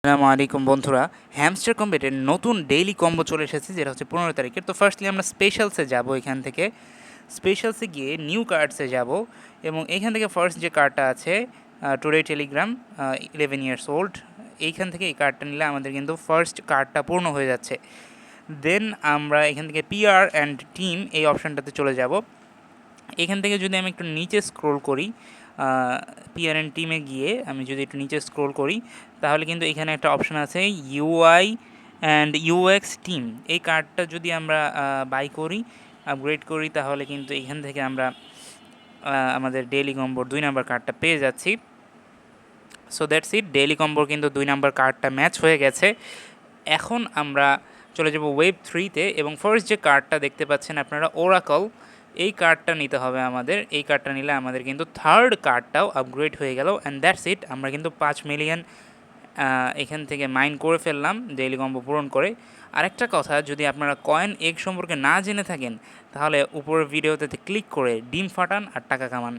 আসসালামু আলাইকুম বন্ধুরা, হ্যামস্টার কম্বেটের নতুন ডেইলি কম্বো চলে এসেছে, যেটা হচ্ছে 15 তারিখের। তো ফার্স্টলি আমরা স্পেশালসে যাব। এখান থেকে স্পেশালসে গিয়ে নিউ কার্ডসে যাব এবং এখান থেকে ফার্স্ট যে কার্ডটা আছে টুডে টেলিগ্রাম 11 ইয়ার্স ওল্ড, এইখান থেকে এই কার্ডটা নিলে আমাদের কিন্তু ফার্স্ট কার্ডটা পূর্ণ হয়ে যাচ্ছে। দেন আমরা এখান থেকে পিআর অ্যান্ড টিম এই অপশানটাতে চলে যাব। এখান থেকে যদি আমি একটু নিচে স্ক্রোল করি, পিআরএন টিমে গিয়ে আমি যদি একটু নিচে স্ক্রোল করি, তাহলে কিন্তু এখানে একটা অপশান আছে ইউআই অ্যান্ড ইউএক্স টিম। এই কার্ডটা যদি আমরা বাই করি, আপগ্রেড করি, তাহলে কিন্তু এখান থেকে আমরা আমাদের ডেইলি কম্বোর 2 নম্বর কার্ডটা পেয়ে যাচ্ছি। সো দ্যাটস ইট, ডেইলি কম্বোর কিন্তু 2 নম্বর কার্ডটা ম্যাচ হয়ে গেছে। এখন আমরা চলে যাব Web3-তে এবং ফার্স্ট যে কার্ডটা দেখতে পাচ্ছেন আপনারা, ওরাকল, এই কার্ডটা নিতে হবে আমাদের। এই কার্ডটা নিলে আমাদের কিন্তু থার্ড কার্ডটাও আপগ্রেড হয়ে গেল। অ্যান্ড দ্যাটস ইট, আমরা কিন্তু 5 মিলিয়ন এখান থেকে মাইন করে ফেললাম ডেইলি কম্বো পূরণ করে। আরেকটা কথা, যদি আপনারা কয়েন এগ সম্পর্কে না জেনে থাকেন, তাহলে উপরের ভিডিওতে ক্লিক করে ডিম ফাটান আর টাকা কামান।